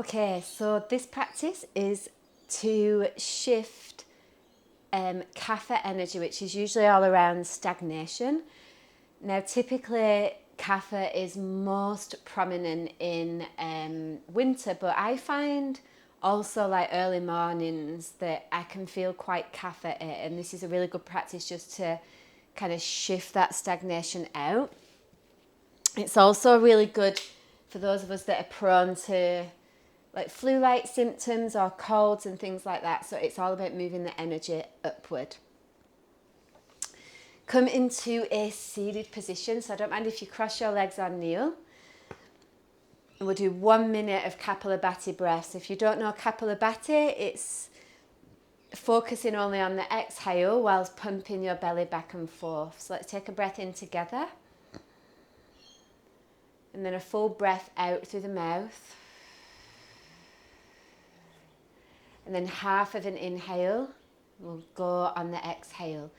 Okay, so this practice is to shift Kapha energy, which is usually all around stagnation. Now, typically, Kapha is most prominent in winter, but I find also like early mornings that I can feel quite Kapha, and this is a really good practice just to kind of shift that stagnation out. It's also really good for those of us that are prone to like flu-like symptoms or colds and things like that. So it's all about moving the energy upward. Come into a seated position. So I don't mind if you cross your legs or kneel. And we'll do 1 minute of Kapalabhati breaths. If you don't know Kapalabhati, it's focusing only on the exhale whilst pumping your belly back and forth. So let's take a breath in together. And then a full breath out through the mouth. And then half of an inhale will go on the exhale.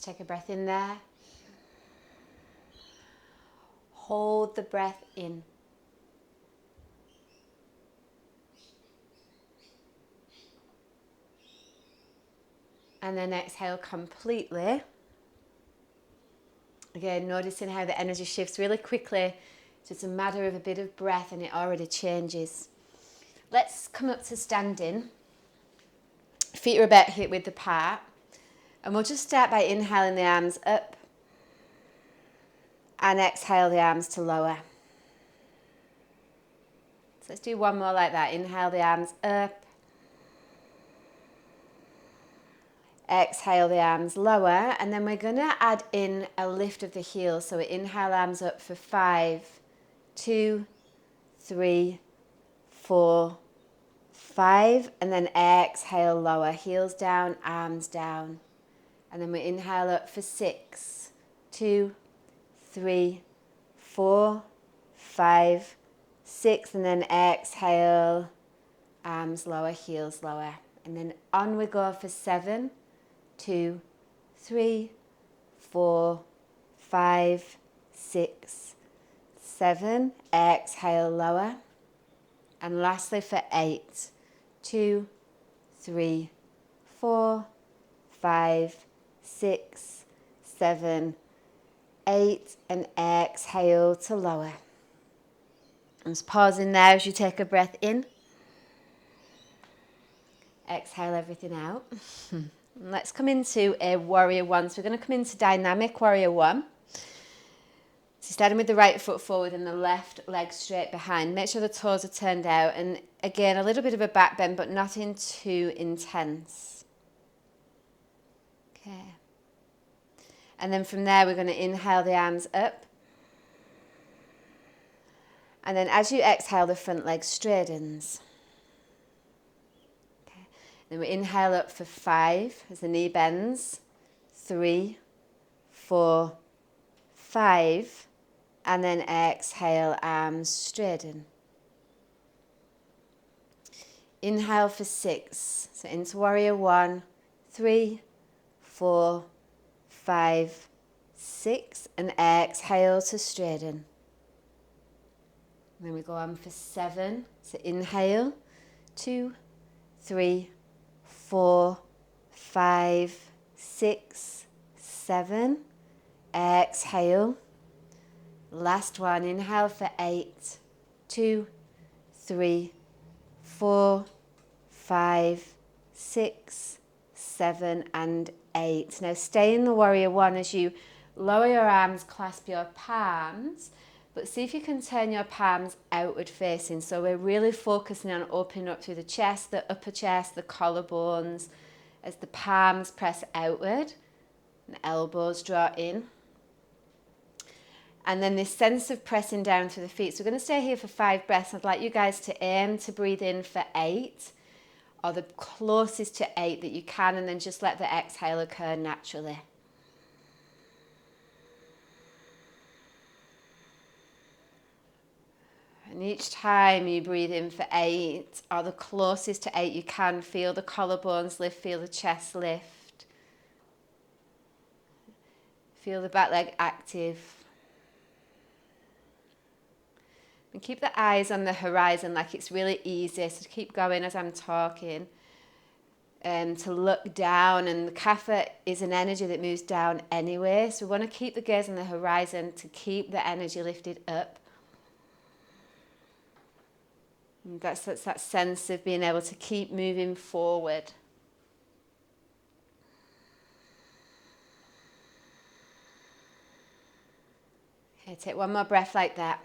Take a breath in there. Hold the breath in. And then exhale completely. Again, noticing how the energy shifts really quickly. So it's a matter of a bit of breath and it already changes. Let's come up to standing. Feet are about hip width apart. And we'll just start by inhaling the arms up and exhale the arms to lower. So let's do one more like that. Inhale the arms up. Exhale the arms lower. And then we're going to add in a lift of the heels. So we inhale arms up for 5, 2, 3, 4, 5. And then exhale lower. Heels down, arms down. And then we inhale up for 6, 2, 3, 4, 5, 6. And then exhale, arms lower, heels lower. And then on we go for 7, 2, 3, 4, 5, 6, 7. Exhale lower. And lastly for 8, 2, 3, 4, 5, 6, 7, 8, and exhale to lower. I'm just pausing there as you take a breath in. Exhale everything out. Let's come into a warrior one. So we're going to come into dynamic warrior one. So starting with the right foot forward and the left leg straight behind. Make sure the toes are turned out. And again, a little bit of a back bend, but nothing too intense. Okay. And then from there, we're going to inhale the arms up. And then as you exhale, the front leg straightens. Okay. Then we inhale up for 5 as the knee bends. 3, 4, 5. And then exhale, arms straighten. Inhale for 6. So into warrior 1, 3, 4, 5, 6. And exhale to straighten. And then we go on for 7. So inhale, 2, 3, 4, 5, 6, 7. Exhale. Last one. Inhale for 8, 2, 3, 4, 5, 6, 7 and 8. Now stay in the warrior one as you lower your arms, clasp your palms, but see if you can turn your palms outward facing. So we're really focusing on opening up through the chest, the upper chest, the collarbones, as the palms press outward and elbows draw in. And then this sense of pressing down through the feet. So we're going to stay here for 5 breaths. I'd like you guys to aim to breathe in for 8, or the closest to 8 that you can, and then just let the exhale occur naturally. And each time you breathe in for 8, or the closest to 8 you can, feel the collarbones lift, feel the chest lift. Feel the back leg active. And keep the eyes on the horizon like it's really easy. So keep going as I'm talking. To look down, and the Kapha is an energy that moves down anyway. So we want to keep the gaze on the horizon to keep the energy lifted up. And that's that sense of being able to keep moving forward. Okay, take one more breath like that.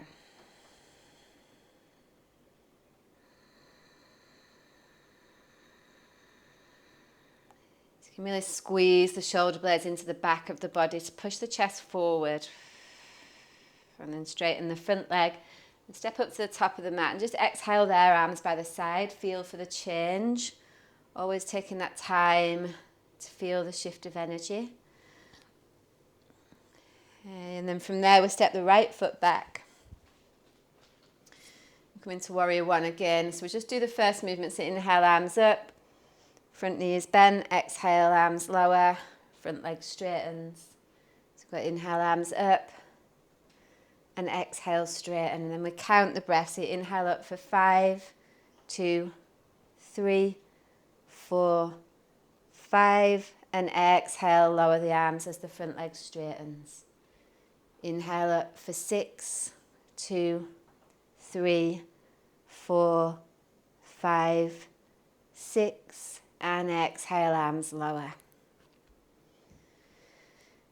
So you can really squeeze the shoulder blades into the back of the body to push the chest forward. And then straighten the front leg. And step up to the top of the mat and just exhale there, arms by the side. Feel for the change. Always taking that time to feel the shift of energy. And then from there, we'll step the right foot back. Come into warrior one again. So we'll just do the first movement. So inhale, arms up. Front knee is bent. Exhale, arms lower. Front leg straightens. So we've got inhale, arms up. And exhale, straighten. And then we count the breath. So you inhale up for 5, 2, 3, 4, 5. And exhale, lower the arms as the front leg straightens. Inhale up for 6, 2, 3, 4, 5, 6. And exhale, arms lower.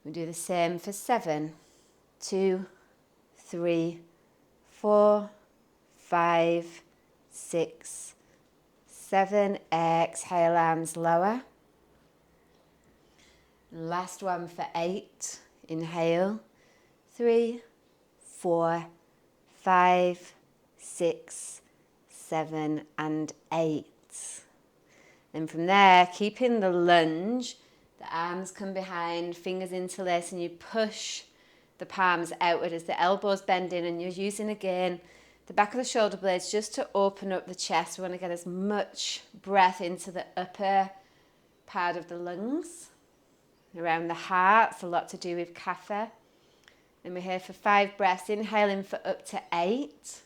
We do the same for 7, 2, 3, 4, 5, 6, 7. Exhale, arms lower. Last one for 8. Inhale. 3, 4, 5, 6, 7, and 8. And from there, keeping the lunge, the arms come behind, fingers interlace, and you push the palms outward as the elbows bend in, and you're using again the back of the shoulder blades just to open up the chest. We want to get as much breath into the upper part of the lungs, around the heart. It's a lot to do with Kapha. And we're here for 5 breaths, inhaling for up to 8.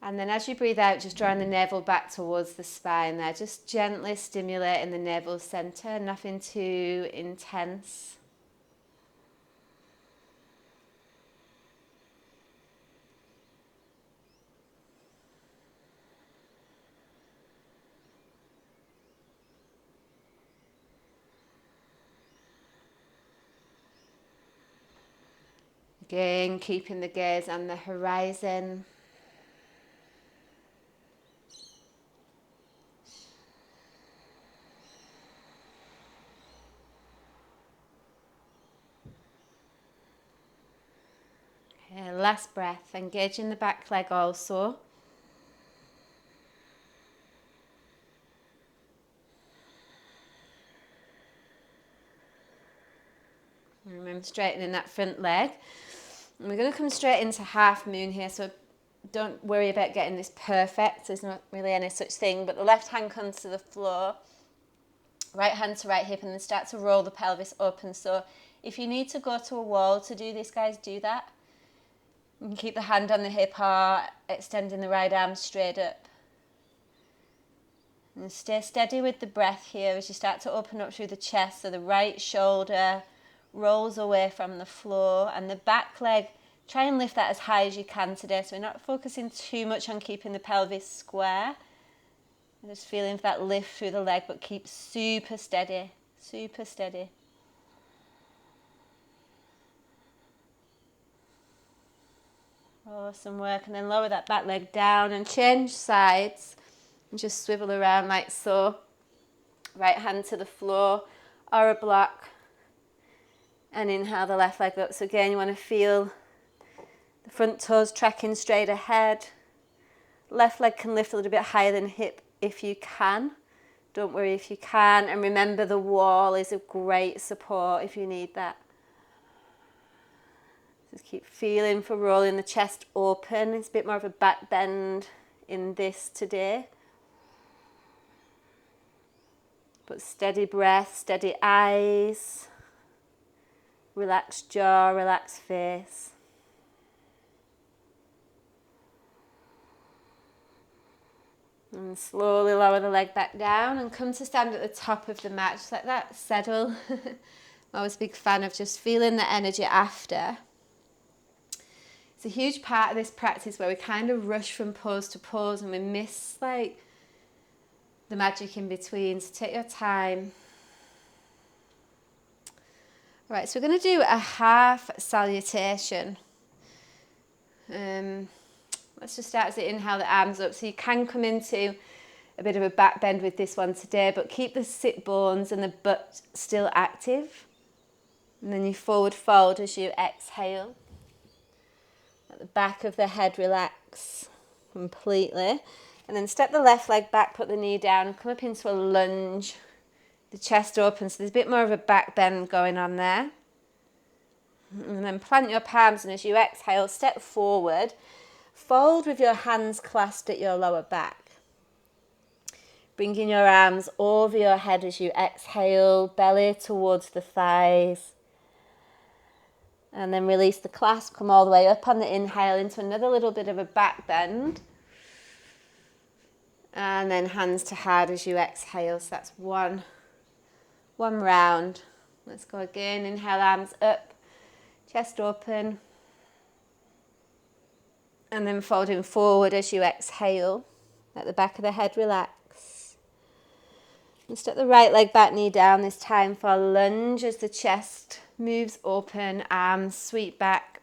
And then as you breathe out, just drawing the navel back towards the spine there, just gently stimulating the navel center, nothing too intense. Again, keeping the gaze on the horizon. Okay, last breath, engaging the back leg also. Remember straightening that front leg. And we're going to come straight into half moon here, so don't worry about getting this perfect. There's not really any such thing, but the left hand comes to the floor, right hand to right hip, and then start to roll the pelvis open. So if you need to go to a wall to do this, guys, do that. You can keep the hand on the hip or extending the right arm straight up. And stay steady with the breath here as you start to open up through the chest, so the right shoulder rolls away from the floor, and the back leg, try and lift that as high as you can today. So we're not focusing too much on keeping the pelvis square. Just feeling for that lift through the leg, but keep super steady, super steady. Awesome work. And then lower that back leg down and change sides and just swivel around like so. Right hand to the floor or a block. And inhale the left leg up. So again, you want to feel the front toes tracking straight ahead. Left leg can lift a little bit higher than hip if you can. Don't worry if you can. And remember, the wall is a great support if you need that. Just keep feeling for rolling the chest open. It's a bit more of a back bend in this today. But steady breath, steady eyes. Relaxed jaw, relaxed face. And slowly lower the leg back down and come to stand at the top of the mat. Just let that settle. I'm always a big fan of just feeling the energy after. It's a huge part of this practice where we kind of rush from pose to pose and we miss like the magic in between. So take your time. All right, so we're going to do a half salutation. Let's just start as the inhale, the arms up. So you can come into a bit of a back bend with this one today, but keep the sit bones and the butt still active. And then you forward fold as you exhale. Let the back of the head relax completely. And then step the left leg back, put the knee down, come up into a lunge. The chest open, so there's a bit more of a back bend going on there. And then plant your palms, and as you exhale, step forward. Fold with your hands clasped at your lower back. Bringing your arms over your head as you exhale, belly towards the thighs. And then release the clasp, come all the way up on the inhale into another little bit of a back bend. And then hands to heart as you exhale. So that's one round. Let's go again. Inhale, arms up, chest open. And then folding forward as you exhale. Let the back of the head relax. And step the right leg back, knee down, this time for a lunge as the chest moves open, arms sweep back.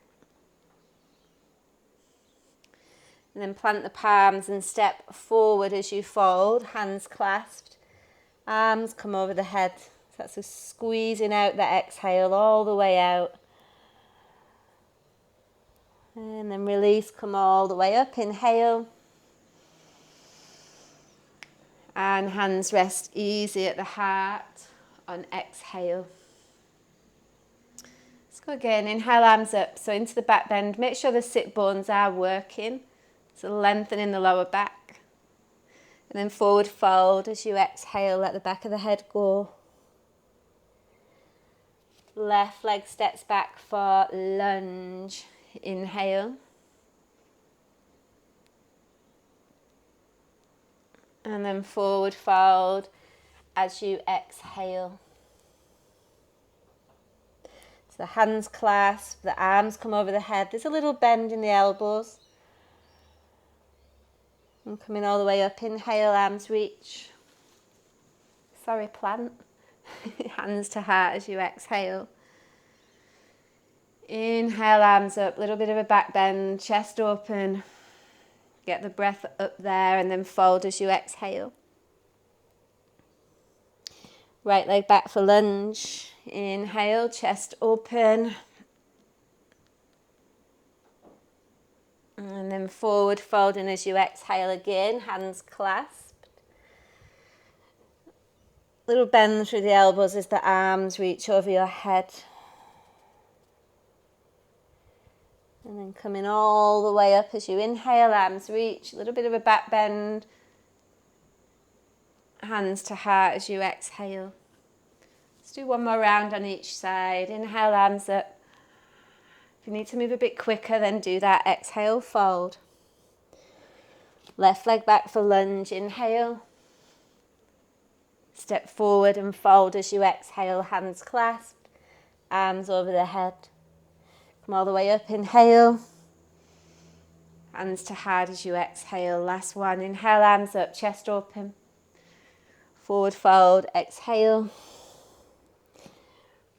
And then plant the palms and step forward as you fold, hands clasped, arms come over the head. So that's just squeezing out the exhale all the way out. And then release, come all the way up, inhale. And hands rest easy at the heart on exhale. Let's go again, inhale, arms up, so into the back bend. Make sure the sit bones are working, so lengthening the lower back. And then forward fold as you exhale, let the back of the head go. Left leg steps back for lunge. Inhale. And then forward fold as you exhale. So the hands clasp, the arms come over the head. There's a little bend in the elbows. And coming all the way up, inhale, arms reach. Sorry, plant. Hands to heart as you exhale. Inhale, arms up, little bit of a back bend, chest open. Get the breath up there and then fold as you exhale. Right leg back for lunge. Inhale, chest open. And then forward folding as you exhale again, hands clasped. Little bend through the elbows as the arms reach over your head. And then coming all the way up as you inhale, arms reach, a little bit of a back bend. Hands to heart as you exhale. Let's do one more round on each side. Inhale, arms up. If you need to move a bit quicker, then do that. Exhale, fold. Left leg back for lunge. Inhale. Step forward and fold as you exhale, hands clasped, arms over the head. Come all the way up, inhale. Hands to heart as you exhale. Last one, inhale, arms up, chest open. Forward fold, exhale.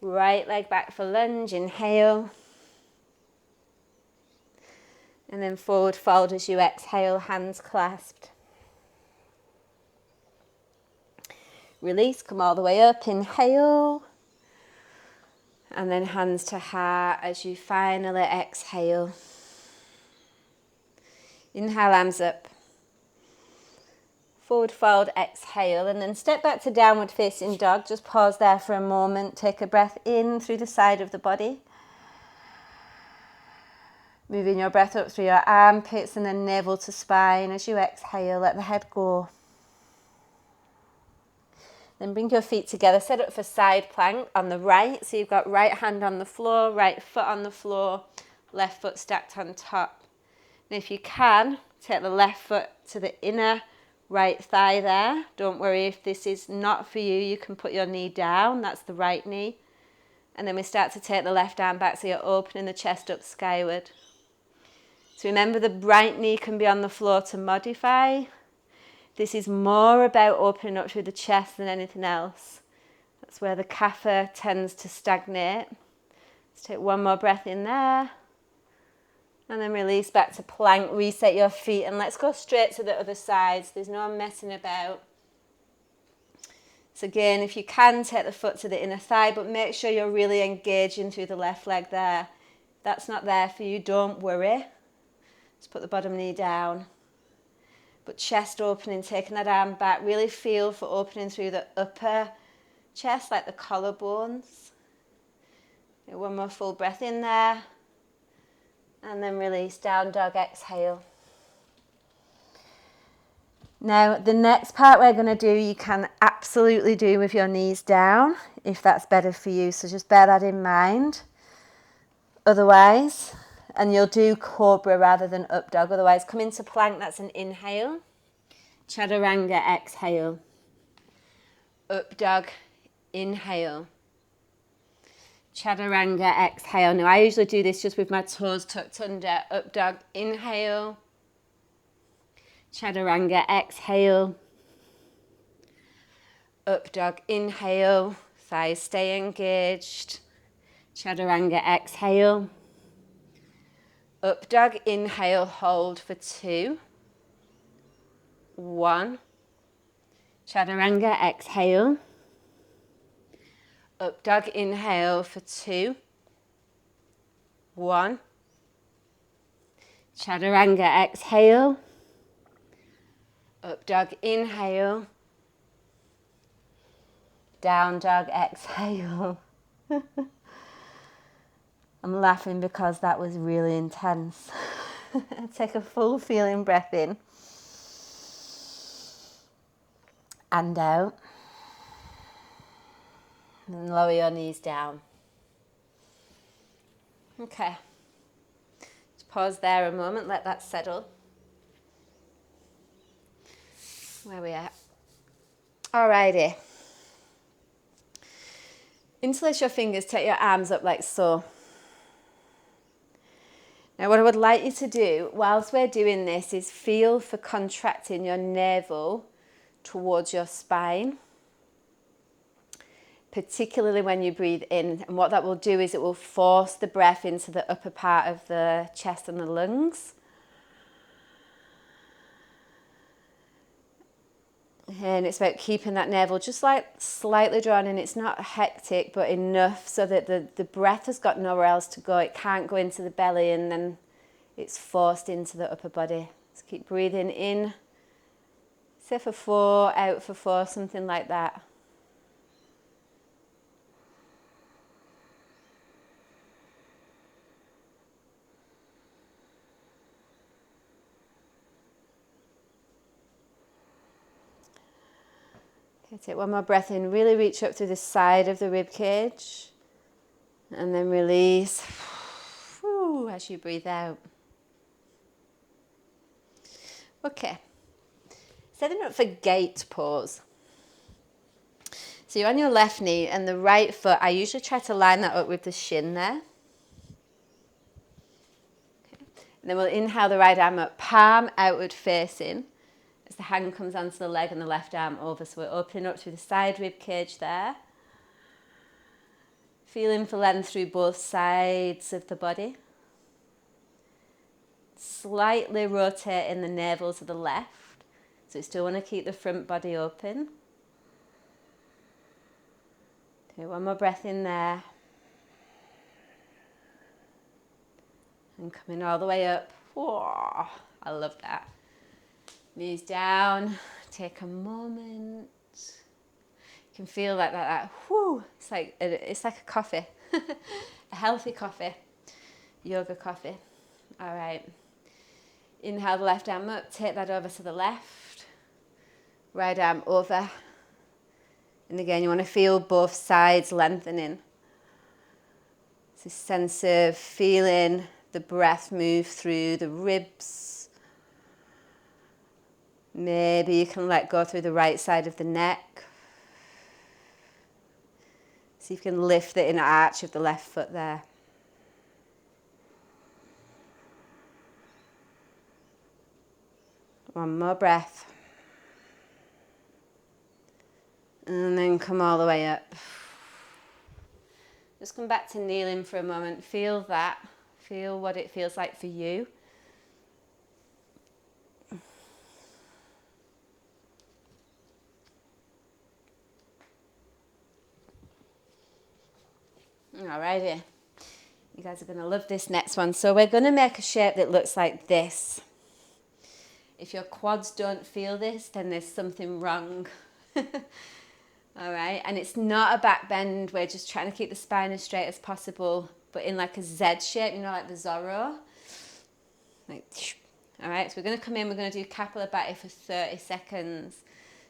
Right leg back for lunge, inhale. And then forward fold as you exhale, hands clasped. Release, come all the way up, inhale. And then hands to heart as you finally exhale. Inhale, arms up. Forward fold, exhale, and then step back to downward facing dog. Just pause there for a moment. Take a breath in through the side of the body. Moving your breath up through your armpits and then navel to spine. As you exhale, let the head go. Then bring your feet together. Set up for side plank on the right. So you've got right hand on the floor, right foot on the floor, left foot stacked on top. And if you can, take the left foot to the inner right thigh there. Don't worry if this is not for you. You can put your knee down. That's the right knee. And then we start to take the left arm back so you're opening the chest up skyward. So remember, the right knee can be on the floor to modify. This is more about opening up through the chest than anything else. That's where the Kapha tends to stagnate. Let's take one more breath in there. And then release back to plank, reset your feet, and let's go straight to the other side. So there's no messing about. So again, if you can, take the foot to the inner thigh, but make sure you're really engaging through the left leg there. If that's not there for you, don't worry. Just put the bottom knee down. But chest opening, taking that arm back, really feel for opening through the upper chest, like the collarbones. One more full breath in there. And then release, down dog, exhale. Now, the next part we're going to do, you can absolutely do with your knees down, if that's better for you. So just bear that in mind. Otherwise, and you'll do cobra rather than up dog. Otherwise, come into plank, that's an inhale. Chaturanga, exhale. Up dog, inhale. Chaturanga, exhale. Now I usually do this just with my toes tucked under. Up dog, inhale. Chaturanga, exhale. Up dog, inhale. Thighs stay engaged. Chaturanga, exhale. Up dog, inhale, hold for 2. 1. Chaturanga, exhale. Up dog, inhale for 2. 1. Chaturanga, exhale. Up dog, inhale. Down dog, exhale. I'm laughing because that was really intense. Take a full feeling breath in. And out. And lower your knees down. Okay. Just pause there a moment, let that settle. Where we at? Alrighty. Interlace your fingers, take your arms up like so. Now what I would like you to do whilst we're doing this is feel for contracting your navel towards your spine, particularly when you breathe in. And what that will do is it will force the breath into the upper part of the chest and the lungs. And it's about keeping that navel just like slightly drawn in. It's not hectic, but enough so that the breath has got nowhere else to go. It can't go into the belly and then it's forced into the upper body. So keep breathing in. Say for 4, out for 4, something like that. Okay, take one more breath in. Really reach up through the side of the rib cage. And then release as you breathe out. Okay. Setting up for gate pose. So you're on your left knee and the right foot, I usually try to line that up with the shin there. Okay. And then we'll inhale the right arm up, palm outward facing. as the hand comes onto the leg and the left arm over. So we're opening up through the side rib cage there. Feeling for length through both sides of the body. Slightly rotating the navel to the left. So we still want to keep the front body open. Okay, one more breath in there. And coming all the way up. Whoa, I love that. Knees down. Take a moment. You can feel like that whoo. It's like a coffee. A healthy coffee. Yoga coffee. All right. Inhale the left arm up. Take that over to the left. Right arm over. And again, you want to feel both sides lengthening. It's this sense of feeling the breath move through the ribs. Maybe you can let go through the right side of the neck. See if you can lift the inner arch of the left foot there. One more breath. And then come all the way up. Just come back to kneeling for a moment. Feel that. Feel what it feels like for you. Alrighty. You guys are going to love this next one. So we're going to make a shape that looks like this. If your quads don't feel this, then there's something wrong. All right, and it's not a back bend. We're just trying to keep the spine as straight as possible, but in like a Z shape, you know, like the Zorro. Like, all right, so we're going to come in, we're going to do Kapha for 30 seconds.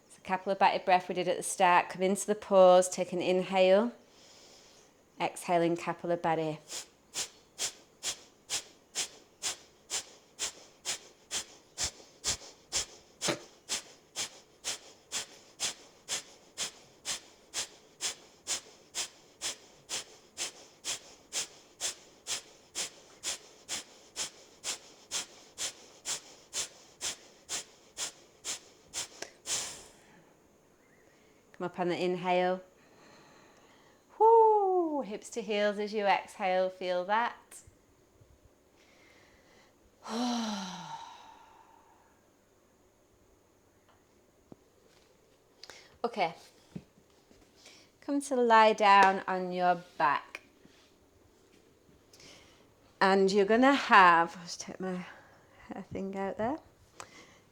So Kapha breath we did at the start. Come into the pause, take an inhale. Exhaling Kapha. Come up on the inhale. Whoo, hips to heels as you exhale, feel that. Okay. Come to lie down on your back. And you're going to have, I'll just take my hair thing out there.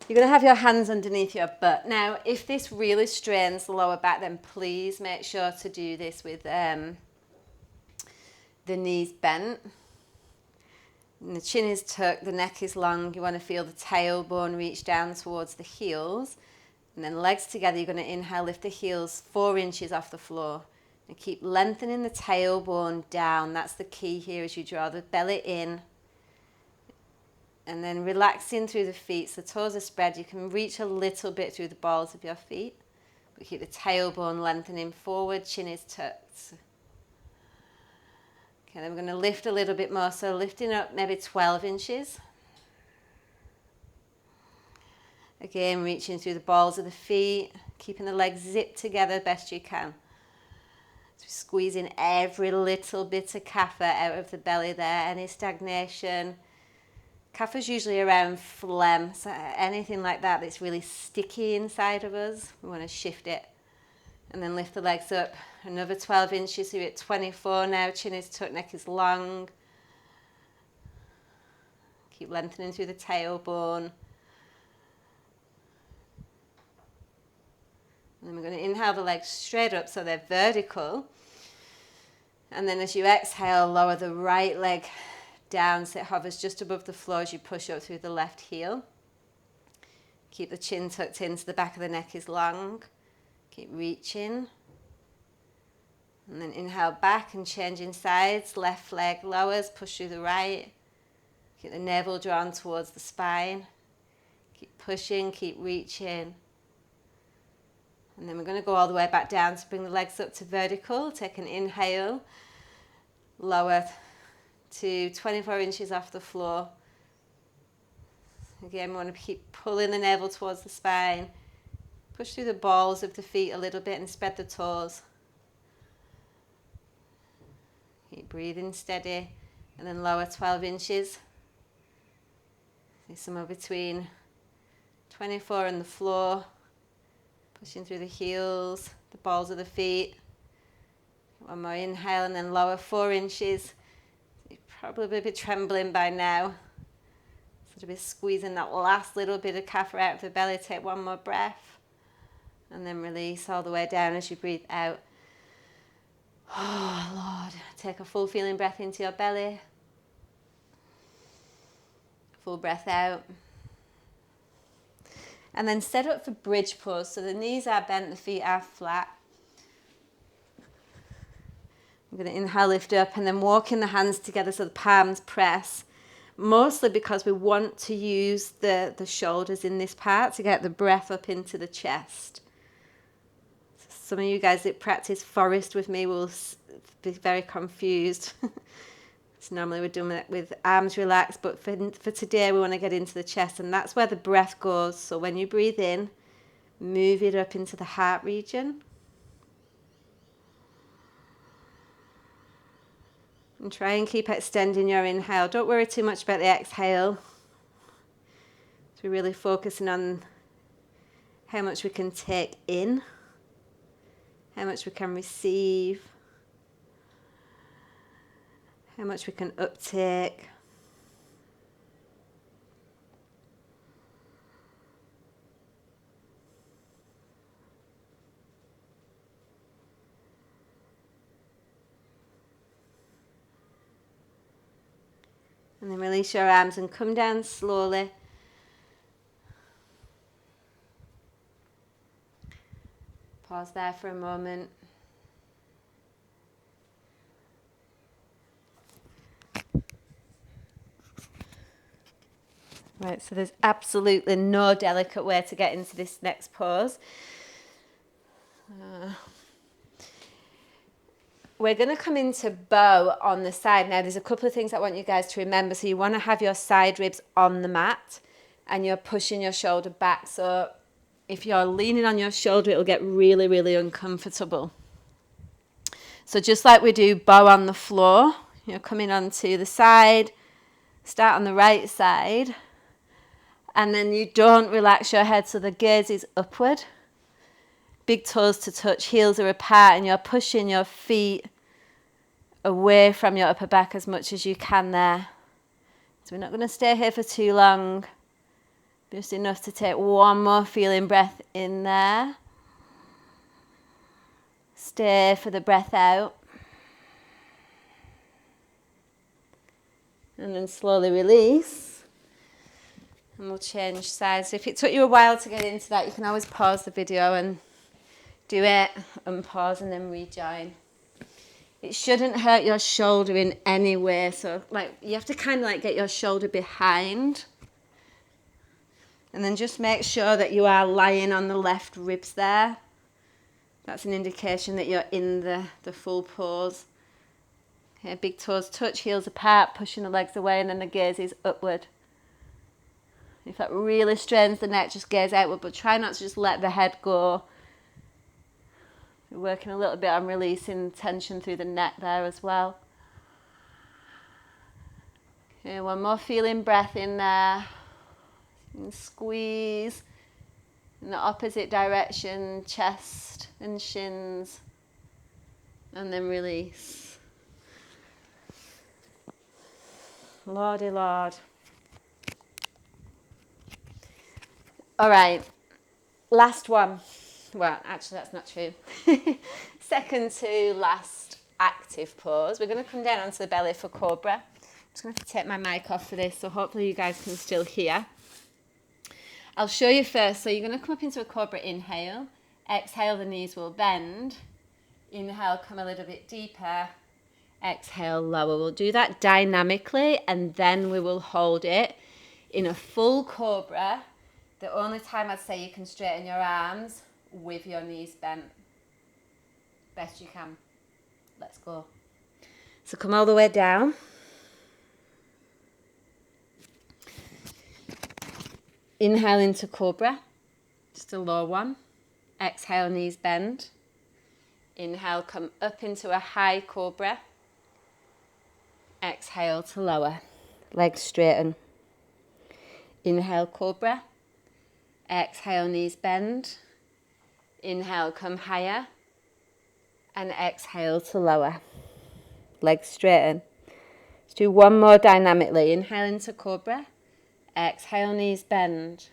You're going to have your hands underneath your butt. Now, if this really strains the lower back, then please make sure to do this with the knees bent. And the chin is tucked, the neck is long. You want to feel the tailbone reach down towards the heels. And then legs together, you're going to inhale, lift the heels 4 inches off the floor. And keep lengthening the tailbone down. That's the key here as you draw the belly in. And then relaxing through the feet, so the toes are spread. You can reach a little bit through the balls of your feet. But keep the tailbone lengthening forward, chin is tucked. Okay, then we're going to lift a little bit more, so lifting up maybe 12 inches. Again, reaching through the balls of the feet, keeping the legs zipped together best you can. So squeezing every little bit of Kapha out of the belly there, any stagnation. Kapha's usually around phlegm, so anything like that that's really sticky inside of us, we want to shift it. And then lift the legs up another 12 inches, so you're at 24 now, chin is tucked, neck is long. Keep lengthening through the tailbone. And then we're going to inhale the legs straight up so they're vertical. And then as you exhale, lower the right leg down so it hovers just above the floor as you push up through the left heel. Keep the chin tucked in so the back of the neck is long. Keep reaching. And then inhale back and changing sides. Left leg lowers, push through the right. Keep the navel drawn towards the spine. Keep pushing, keep reaching. And then we're going to go all the way back down to bring the legs up to vertical. Take an inhale. Lower to 24 inches off the floor. Again, we want to keep pulling the navel towards the spine. Push through the balls of the feet a little bit and spread the toes. Keep breathing steady, and then lower 12 inches. Somewhere between 24 and the floor. Pushing through the heels, the balls of the feet. One more inhale and then lower 4 inches. You're probably a bit trembling by now. Sort of be squeezing that last little bit of kapha out of the belly. Take one more breath. And then release all the way down as you breathe out. Oh, Lord. Take a full feeling breath into your belly. Full breath out. And then set up for bridge pose. So the knees are bent, the feet are flat. I'm going to inhale, lift up, and then walking the hands together so the palms press. Mostly because we want to use the shoulders in this part to get the breath up into the chest. Some of you guys that practice forest with me will be very confused. So normally we're doing it with arms relaxed, but for today we want to get into the chest, and that's where the breath goes. So when you breathe in, move it up into the heart region. And try and keep extending your inhale. Don't worry too much about the exhale. So we're really focusing on how much we can take in, how much we can receive, how much we can uptake. And then release your arms and come down slowly. Pause there for a moment. Right, so there's absolutely no delicate way to get into this next pose. We're going to come into bow on the side. Now, there's a couple of things I want you guys to remember. So you want to have your side ribs on the mat and you're pushing your shoulder back. So if you're leaning on your shoulder, it'll get really, really uncomfortable. So just like we do bow on the floor, you're coming onto the side, start on the right side, and then you don't relax your head so the gaze is upward. Big toes to touch, heels are apart, and you're pushing your feet away from your upper back as much as you can there. So we're not going to stay here for too long. Just enough to take one more feeling breath in there. Stay for the breath out. And then slowly release. And we'll change sides. So if it took you a while to get into that, you can always pause the video and do it, unpause, and then rejoin. It shouldn't hurt your shoulder in any way. So like you have to kind of like get your shoulder behind. And then just make sure that you are lying on the left ribs there. That's an indication that you're in the full pose. Okay, big toes touch, heels apart, pushing the legs away, and then the gaze is upward. If that really strains the neck, just gaze outward, but try not to just let the head go. We're working a little bit on releasing tension through the neck there as well. Okay, one more feeling breath in there. And squeeze in the opposite direction, chest and shins, and then release. Lordy Lord. All right, last one. Well, actually that's not true. Second to last active pose. We're going to come down onto the belly for cobra. I'm just going to have to take my mic off for this, so hopefully you guys can still hear. I'll show you first. So you're going to come up into a cobra inhale. Exhale, the knees will bend. Inhale, come a little bit deeper. Exhale, lower. We'll do that dynamically, and then we will hold it in a full cobra. The only time I'd say you can straighten your arms with your knees bent. Best you can. Let's go. So come all the way down. Inhale into cobra, just a low one. Exhale, knees bend. Inhale, come up into a high cobra. Exhale to lower, legs straighten. Inhale, cobra. Exhale, knees bend. Inhale, come higher. And exhale to lower, legs straighten. Let's do one more dynamically. Inhale into cobra. Exhale, knees bend.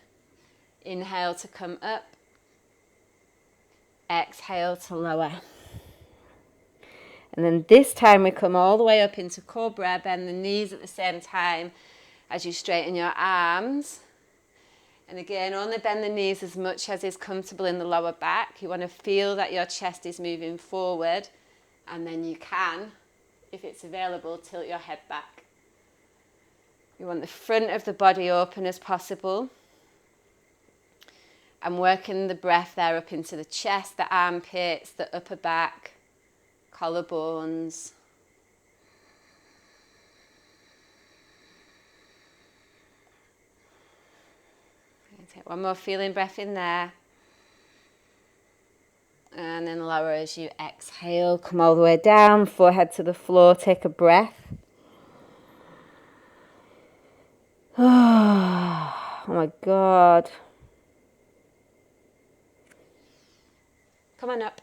Inhale to come up. Exhale to lower. And then this time we come all the way up into cobra. Bend the knees at the same time as you straighten your arms. And again, only bend the knees as much as is comfortable in the lower back. You want to feel that your chest is moving forward. And then you can, if it's available, tilt your head back. You want the front of the body open as possible. I'm working the breath there up into the chest, the armpits, the upper back, collarbones. Take one more feeling breath in there. And then lower as you exhale. Come all the way down, forehead to the floor. Take a breath. Oh my God. Come on up.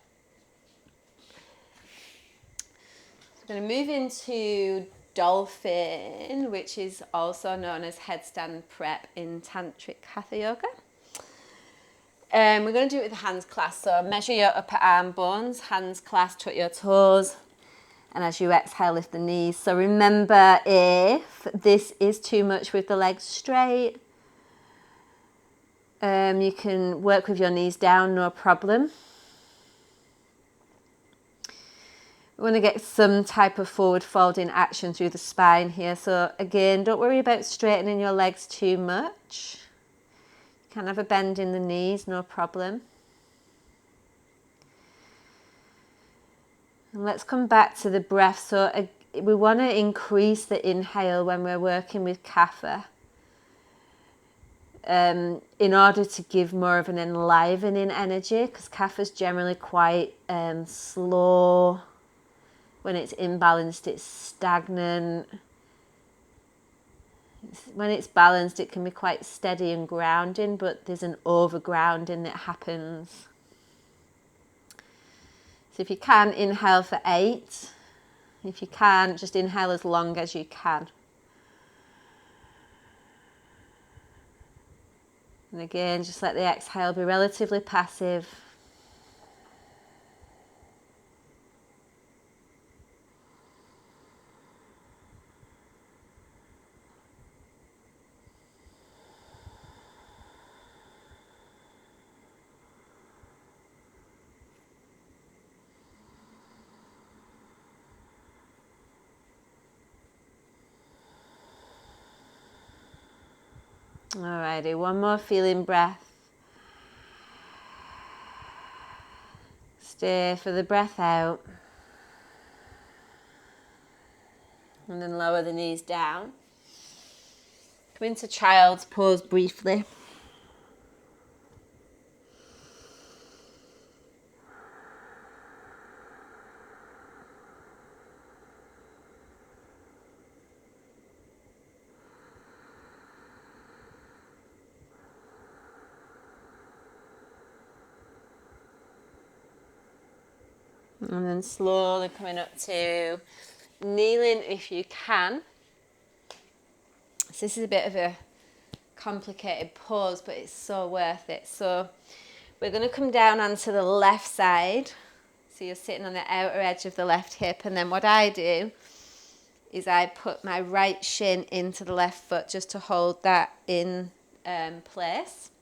So we're going to move into dolphin, which is also known as headstand prep in Tantric Hatha yoga. We're going to do it with the hands clasped. So measure your upper arm bones, hands clasped, tuck your toes. And as you exhale, lift the knees. So remember, if this is too much with the legs straight, you can work with your knees down, no problem. We want to get some type of forward folding action through the spine here. So again, don't worry about straightening your legs too much. You can have a bend in the knees, no problem. And let's come back to the breath. So we want to increase the inhale when we're working with Kapha, in order to give more of an enlivening energy, because Kapha is generally quite slow. When it's imbalanced, it's stagnant. When it's balanced, it can be quite steady and grounding, but there's an overgrounding that happens. So if you can, inhale for 8. If you can, just inhale as long as you can. And again, just let the exhale be relatively passive. Alrighty, one more feeling breath. Stay for the breath out. And then lower the knees down. Come into child's pose briefly. And then slowly coming up to kneeling if you can. So this is a bit of a complicated pose, but it's so worth it. So we're going to come down onto the left side. So you're sitting on the outer edge of the left hip. And then what I do is I put my right shin into the left foot just to hold that in place.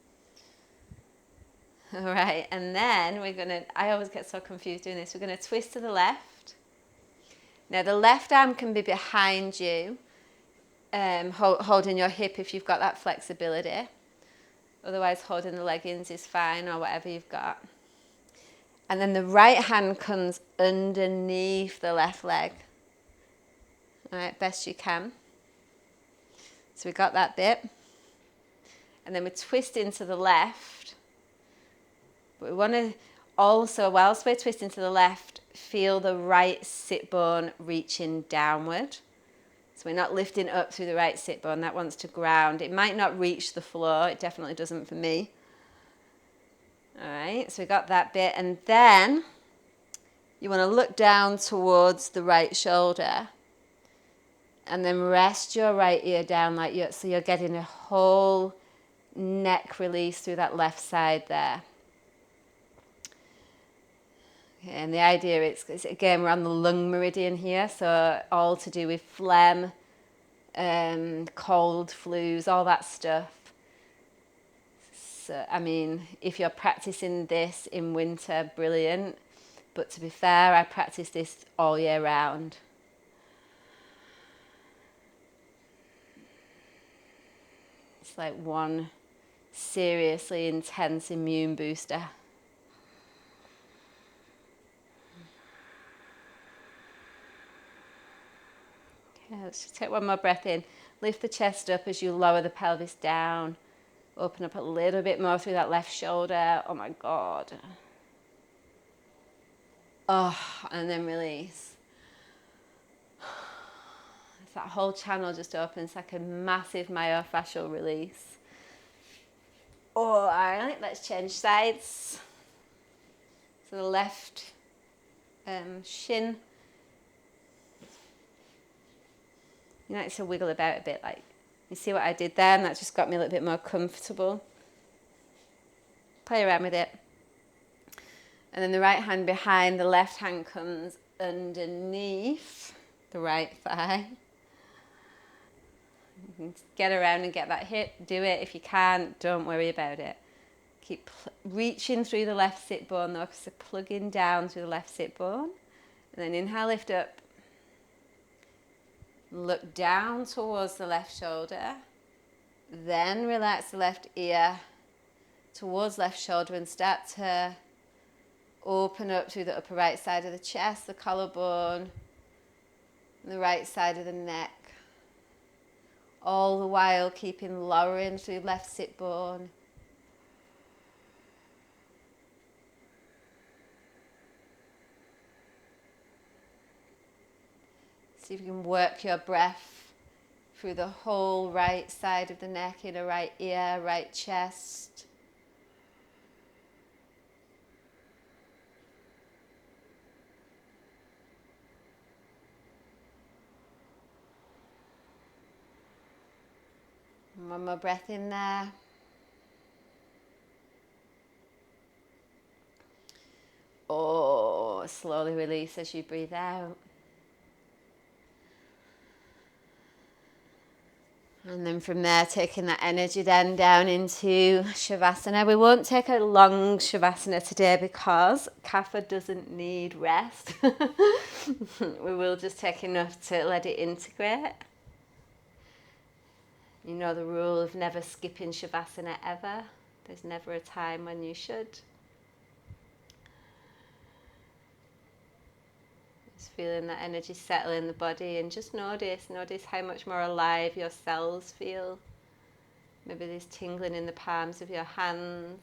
All right, and then we're going to, I always get so confused doing this, we're going to twist to the left. Now the left arm can be behind you, holding your hip if you've got that flexibility. Otherwise holding the leggings is fine, or whatever you've got. And then the right hand comes underneath the left leg. All right, best you can. So we got that bit. And then we twist into the left. But we want to also, whilst we're twisting to the left, feel the right sit bone reaching downward. So we're not lifting up through the right sit bone. That wants to ground. It might not reach the floor. It definitely doesn't for me. All right, so we got that bit. And then you want to look down towards the right shoulder. And then rest your right ear down like you, so you're getting a whole neck release through that left side there. Okay, and the idea is, again, we're on the lung meridian here, so all to do with phlegm, cold, flus, all that stuff. So, I mean, if you're practicing this in winter, brilliant. But to be fair, I practice this all year round. It's like one seriously intense immune booster. Okay, let's just take one more breath in. Lift the chest up as you lower the pelvis down. Open up a little bit more through that left shoulder. Oh my God. Oh, and then release. It's that whole channel just opens like a massive myofascial release. All right, let's change sides. So the left shin. You like to wiggle about a bit, like, you see what I did there, and that just got me a little bit more comfortable. Play around with it. And then the right hand behind, the left hand comes underneath the right thigh. You can get around and get that hip, do it. If you can't, don't worry about it. Keep reaching through the left sit bone though, so plugging down through the left sit bone. And then inhale, lift up. Look down towards the left shoulder. Then relax the left ear towards left shoulder and start to open up through the upper right side of the chest, the collarbone, and the right side of the neck. All the while keeping lowering through left sit bone. See if you can work your breath through the whole right side of the neck, inner right ear, right chest. And one more breath in there. Oh, slowly release as you breathe out. And then from there, taking that energy then down into Shavasana. We won't take a long Shavasana today because Kapha doesn't need rest. We will just take enough to let it integrate. You know the rule of never skipping Shavasana ever. There's never a time when you should. Just feeling that energy settle in the body and just notice how much more alive your cells feel. Maybe there's tingling in the palms of your hands.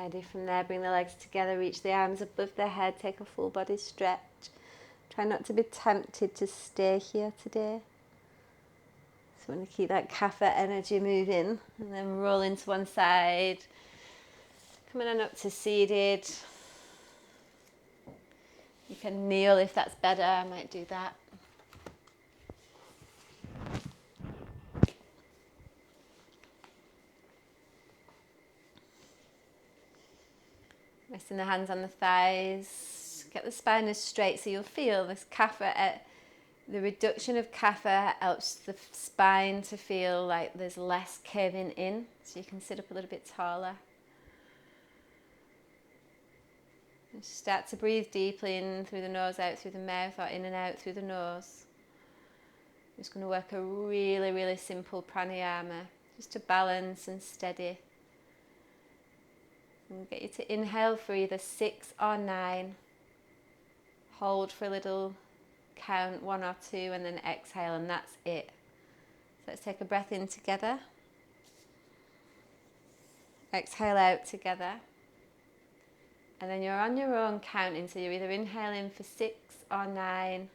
Tidy from there, bring the legs together, reach the arms above the head, take a full body stretch. Try not to be tempted to stay here today. So we want to keep that Kapha energy moving, and then roll into one side. Coming on up to seated. You can kneel if that's better, I might do that. Resting the hands on the thighs. Get the spine as straight so you'll feel this Kapha. The reduction of Kapha helps the spine to feel like there's less caving in, so you can sit up a little bit taller. And start to breathe deeply in through the nose, out through the mouth, or in and out through the nose. I'm just going to work a really, really simple pranayama, just to balance and steady. We'll get you to inhale for either 6 or 9. Hold for a little count, 1 or 2, and then exhale, and that's it. So let's take a breath in together. Exhale out together. And then you're on your own counting, so you're either inhaling for 6 or 9.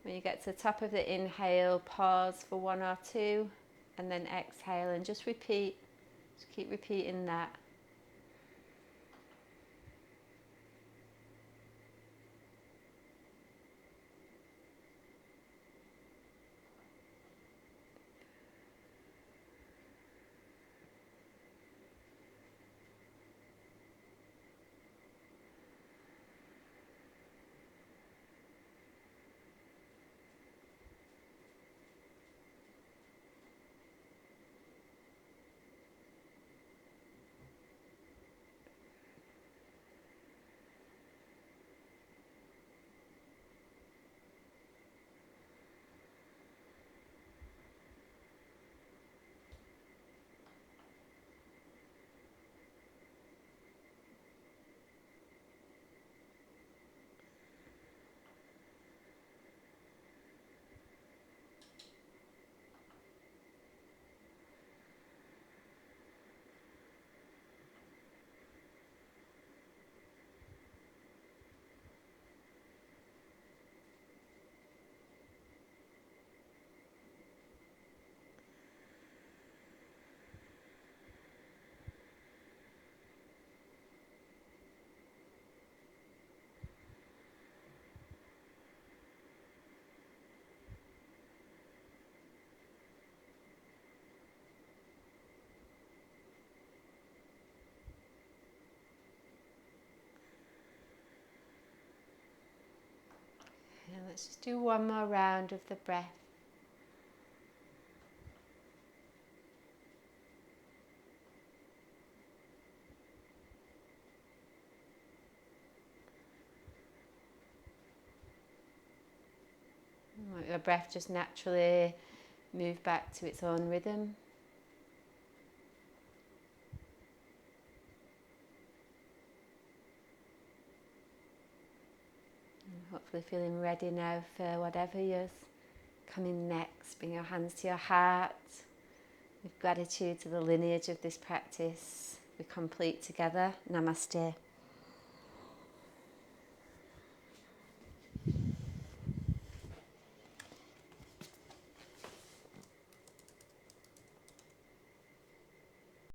When you get to the top of the inhale, pause for 1 or 2, and then exhale, and just repeat. Just keep repeating that. And let's just do one more round of the breath. Let your breath just naturally move back to its own rhythm. And hopefully feeling ready now for whatever is coming next. Bring your hands to your heart. With gratitude to the lineage of this practice, we complete together. Namaste.